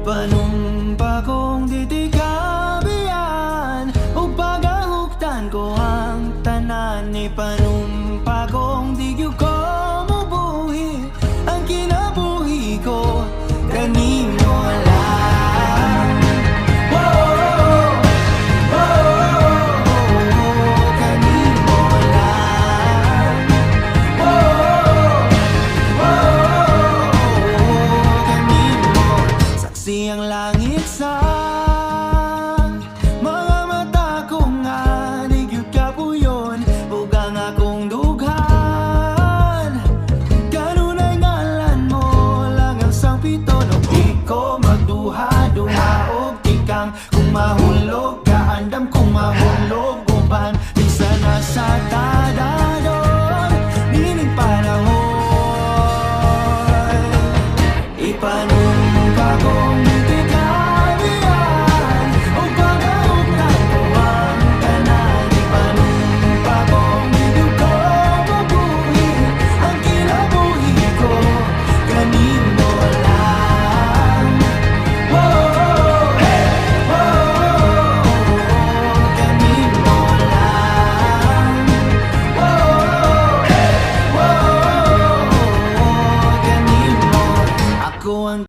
Ipanumpa kong ditikabian o pagahuktan ko ang tanan. Ipanumpa kong digyo ko mabuhi ang kinabuhi ko kanimo lang. Kanimo lang. Kanimo saksi ang langit.